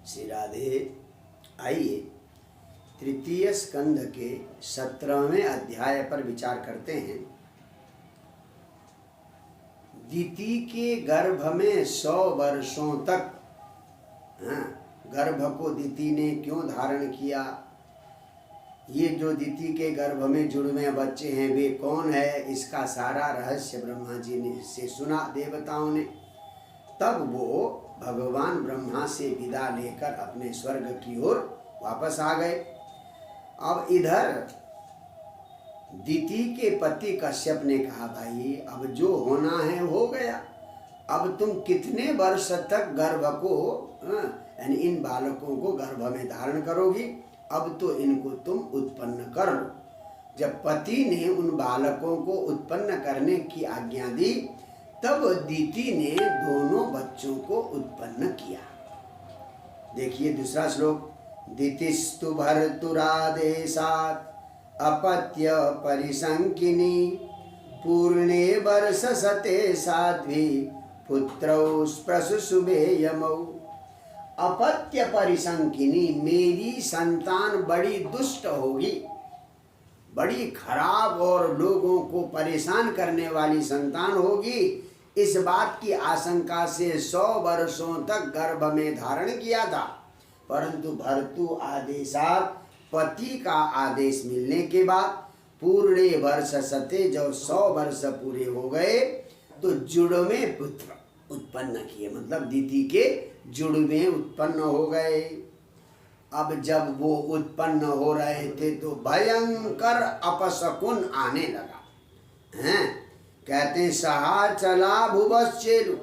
श्री राधे। आइए तृतीय स्कंद के 17वें अध्याय पर विचार करते हैं। दिति के गर्भ में 100 वर्षों तक गर्भ को दिति ने क्यों धारण किया, ये जो दिति के गर्भ में जुड़वे बच्चे हैं वे कौन है, इसका सारा रहस्य ब्रह्मा जी ने से सुना देवताओं ने। तब वो भगवान ब्रह्मा से विदा लेकर अपने स्वर्ग की ओर वापस आ गए। अब इधर दिति के पति कश्यप ने कहा, भाई अब जो होना है हो गया, अब तुम कितने वर्ष तक गर्भ को यानी इन बालकों को गर्भ में धारण करोगी, अब तो इनको तुम उत्पन्न कर लो। जब पति ने उन बालकों को उत्पन्न करने की आज्ञा दी तब दिति ने दोनों बच्चों को उत्पन्न किया। देखिए दूसरा श्लोक, दितिस्तु भर्तुरादेशात् अपत्य परिसंकिनी पूर्णे वर्ष सते साध्वी पुत्रौ स्प्रसुसुभे यमौ। अपत्य परिसंकिनी, मेरी संतान बड़ी दुष्ट होगी, बड़ी खराब और लोगों को परेशान करने वाली संतान होगी। इस बात की आशंका से 100 वर्षों तक गर्भ में धारण किया था, परंतु भर्तु आदेशात, पति का आदेश मिलने के बाद पूरे वर्ष सते, जब 100 वर्ष पूरे हो गए तो जुड़वे पुत्र उत्पन्न किए, मतलब दिति के जुड़वे उत्पन्न हो गए। अब जब वो उत्पन्न हो रहे थे तो भयंकर अपशकुन आने लगा। हैं कहते सहा चला भुवश्चेलु,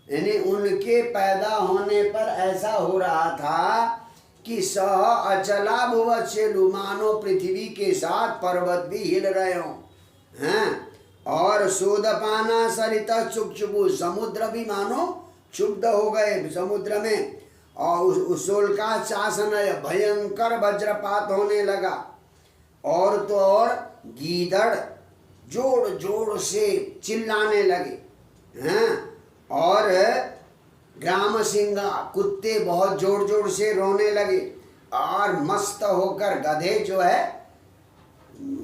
यानी उनके पैदा होने पर ऐसा हो रहा था कि सह अचला भुवश्चेलु, मानो पृथ्वी के साथ पर्वत भी हिल रहे हो हैं। और शोधपाना सरिता चुपचुपु, समुद्र भी मानो क्षुब्ध हो गए समुद्र में। और उस का शासन भयंकर वज्रपात होने लगा। और तो और गीदड़ जोर जोर से चिल्लाने लगे हैं। और ग्राम सिंगा, कुत्ते बहुत जोर जोर से रोने लगे। और मस्त होकर गधे जो है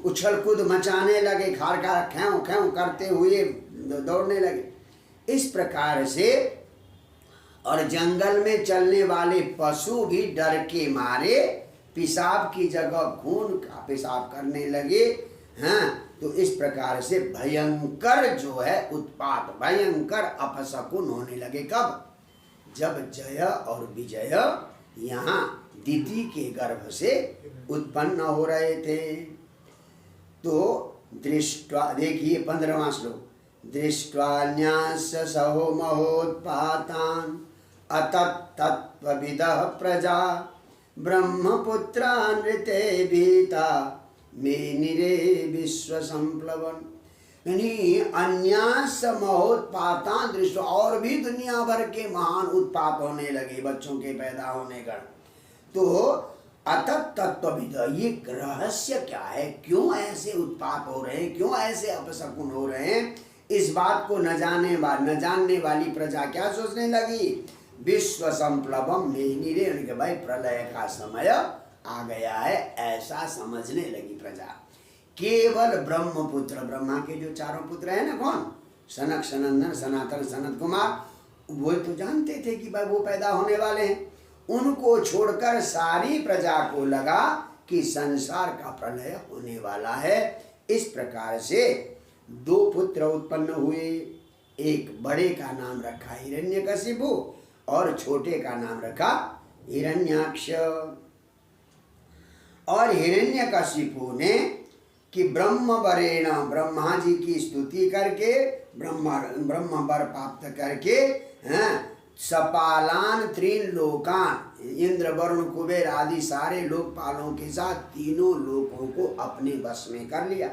उछल कूद मचाने लगे, खार खार ख्यां ख्यां करते हुए दौड़ने लगे। इस प्रकार से और जंगल में चलने वाले पशु भी डर के मारे पेशाब की जगह खून का पेशाब करने लगे हैं। तो इस प्रकार से भयंकर जो है उत्पात, भयंकर अपशकुन होने लगे। कब? जब जय और विजय यहाँ दिति के गर्भ से उत्पन्न हो रहे थे। तो दृष्ट्वा, देखिए 15वां श्लोक, दृष्ट्वा न्यास्य सहो महोत्पातान् अतत्तत्त्वविदः प्रजा ब्रह्मपुत्रानृते भीता मेनिरे विश्व संप्लवन। यानी अन्यास महोत्पातान् दृष्ट्वा, और भी दुनिया भर के महान उत्पात होने लगे बच्चों के पैदा होने का। तो अतत्तत्त्वविद, ये रहस्य क्या है, क्यों ऐसे उत्पात हो रहे हैं, क्यों ऐसे अपशकुन हो रहे हैं, इस बात को न जानने वाली प्रजा क्या सोचने लगी, विश्व संप्लवम मेनिरे, उनके भाई प्रलय का समय आ गया है, ऐसा समझने लगी प्रजा। केवल ब्रह्मपुत्र, ब्रह्मा के जो चारों पुत्र हैं ना, कौन, सनक सनंदन सनातन सनत कुमार, वो तो जानते थे कि भाई वो पैदा होने वाले हैं। उनको छोड़कर सारी प्रजा को लगा कि संसार का प्रलय होने वाला है। इस प्रकार से 2 पुत्र उत्पन्न हुए। एक बड़े का नाम रखा हिरण्यकशिपु और छोटे का नाम रखा हिरण्याक्ष। और हिरण्यकशिपु ने कि ब्रह्मवरेण, ब्रह्मा जी की स्तुति करके, ब्रह्म वर प्राप्त करके सपालान त्रीन लोकान, इंद्र वरुण कुबेर आदि सारे लोकपालों के साथ तीनों लोकों को अपने वश में कर लिया।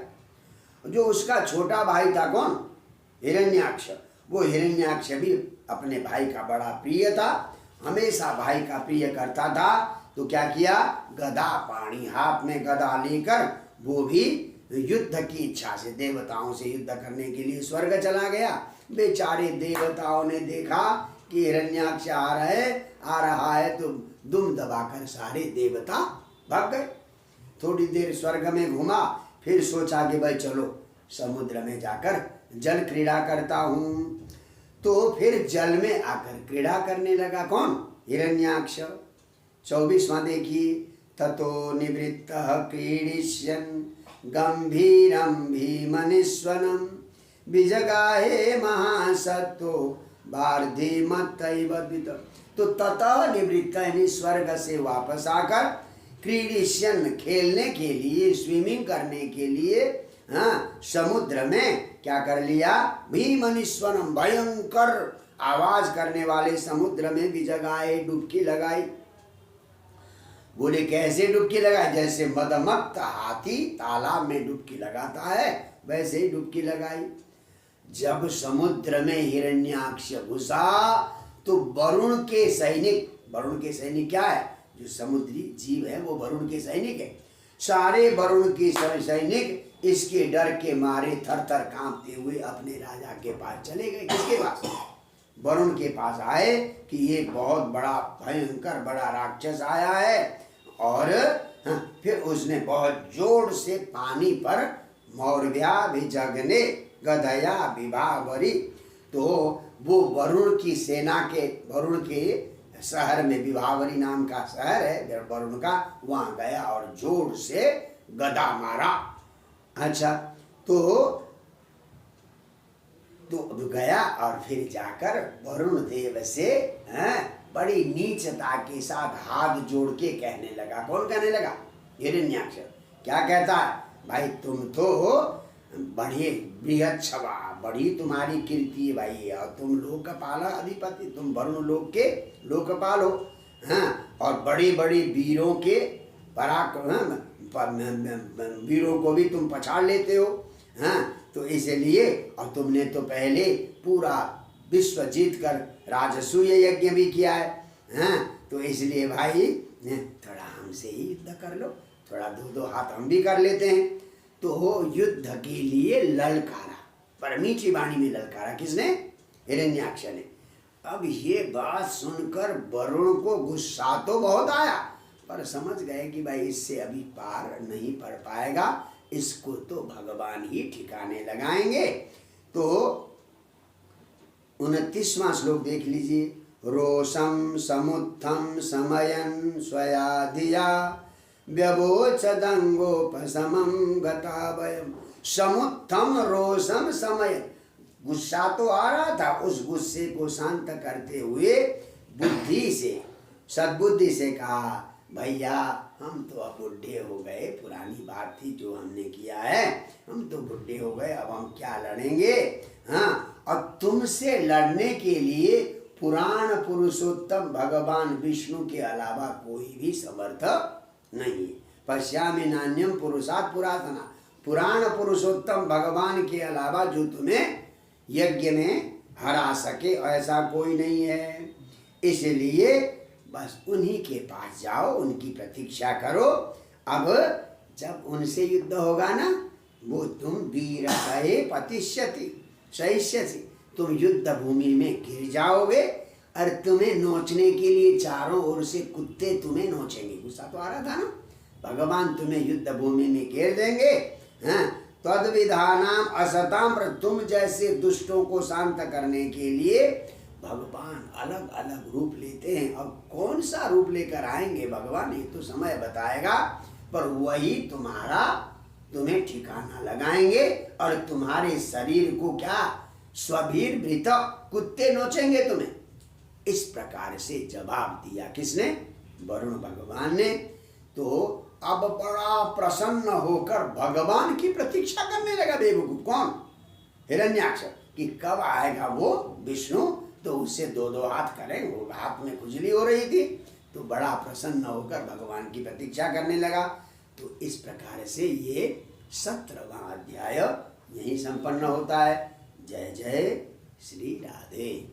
जो उसका छोटा भाई था कौन, हिरण्याक्ष, वो हिरण्याक्ष भी अपने भाई का बड़ा प्रिय था, हमेशा भाई का प्रिय करता था। तो क्या किया, गदा पाणी, हाथ में गदा लेकर वो भी युद्ध की इच्छा से देवताओं से युद्ध करने के लिए स्वर्ग चला गया। बेचारे देवताओं ने देखा कि हिरण्याक्ष आ रहा है तो दुम दबाकर सारे देवता भाग गए। थोड़ी देर स्वर्ग में घूमा, फिर सोचा कि भाई चलो समुद्र में जाकर जल क्रीड़ा करता हूँ। तो फिर जल में आकर क्रीड़ा करने लगा। कौन? हिरण्याक्ष। 24वां देखिए, ततो निवृत्तः क्रीडिष्यन् गंभीरं भीमनिस्वनम् विजगाहे महासत्तो वार्धिमतैव द्वितम्। तो ततः निवृत्त यानी स्वर्ग से वापस आकर क्रीडिष्यन् खेलने के लिए, स्विमिंग करने के लिए, हाँ, समुद्र में क्या कर लिया? भीमनिस्वनम, भयंकर आवाज करने वाले समुद्र में विजगाए, डुबकी लगाई। बोले कैसे डुबकी लगाई? जैसे मदमत्त हाथी तालाब में डुबकी लगाता है वैसे ही डुबकी लगाई। जब समुद्र में हिरण्याक्ष घुसा तो वरुण के सैनिक क्या है? जो समुद्री जीव है वो वरुण के सैनिक है। सारे वरुण के सैनिक इसके डर के मारे थर थर कांपते हुए अपने राजा के पास चले गए। किसके पास? वरुण के पास आए कि ये बहुत बड़ा भयंकर बड़ा राक्षस आया है। और फिर उसने बहुत जोर से पानी पर मौर्व्या विजगने गधया विभावरी, तो वो वरुण की सेना के, वरुण के शहर में, विभावरी नाम का शहर है वरुण का, वहां गया और जोर से गदा मारा। अच्छा, तो गया और फिर जाकर वरुण देव से बड़ी नीचता के साथ हाथ जोड़ के कहने लगा। कौन कहने लगा? हिरण्याक्ष। क्या कहता है? भाई तुम तो बड़े बृहच्छवा, बड़ी तुम्हारी कीर्ति है भाई, और तुम लोकपाल अधिपति, तुम वरुण लोक के लोकपाल हो, हाँ, और बड़े बड़े वीरों के वीरों को भी तुम पछाड़ लेते हो, हाँ, तो इसलिए, और तुमने तो पहले पूरा विश्व जीत कर राजसूय यज्ञ भी किया है, हाँ, तो इसलिए भाई थोड़ा हमसे ही युद्ध कर लो, थोड़ा दो हाथ हम भी कर लेते हैं। तो युद्ध के लिए ललकारा, पर मीठी वाणी में ललकारा। किसने? हिरण्याक्ष ने। अब ये बात सुनकर वरुण को गुस्सा तो बहुत आया, पर समझ गए कि भाई इससे अभी पार नहीं पड़ पाएगा, इसको तो भगवान ही ठिकाने लगाएंगे। तो 29वां श्लोक देख लीजिए। रोषम समुत्थम समयन स्वयाधिया व्यवोचदंगोपशमं गतावयम्। समुत्थम रोषम समयन, गुस्सा तो आ रहा था, उस गुस्से को शांत करते हुए बुद्धि से, सद्बुद्धि से कहा, भैया हम तो अब बुढ़े हो गए, पुरानी बात थी जो हमने किया है, हम तो बुढ़े हो गए, अब हम क्या लड़ेंगे, हाँ, अब तुमसे लड़ने के लिए पुराण पुरुषोत्तम भगवान विष्णु के अलावा कोई भी समर्थ नहीं। पश्यामि नान्यम पुरुषात् पुरातना, पुराण पुरुषोत्तम भगवान के अलावा जो तुम्हें यज्ञ में हरा सके ऐसा कोई नहीं है। इसलिए बस उन्हीं के पास जाओ, उनकी प्रतीक्षा करो। अब जब उनसे युद्ध होगा ना, वो तुम वीर पतिष्यति सहिष्यसि, तुम युद्ध भूमि में गिर जाओगे और तुम्हें नोचने के लिए चारों ओर से कुत्ते तुम्हें नोचेंगे। गुस्सा तो आ रहा था ना, भगवान तुम्हें युद्ध भूमि में घेर देंगे। हाँ, तद विधानाम असताम, तुम जैसे दुष्टों को शांत करने के लिए भगवान अलग अलग रूप लेते हैं। अब कौन सा रूप लेकर आएंगे भगवान, ये तो समय बताएगा, पर वही तुम्हें ठिकाना लगाएंगे और तुम्हारे शरीर को क्या स्वभीर भृत कुत्ते नोचेंगे तुम्हें। इस प्रकार से जवाब दिया। किसने? वरुण भगवान ने। तो अब बड़ा प्रसन्न होकर भगवान की प्रतीक्षा करने लगा बेवकूफ। कौन? हिरण्याक्ष, कि कब आएगा वो विष्णु, तो उससे दो हाथ करें। वो हाथ में खुजली हो रही थी, तो बड़ा प्रसन्न होकर भगवान की प्रतीक्षा करने लगा। तो इस प्रकार से ये 17वां अध्याय यहीं संपन्न होता है। जय जय श्री राधे।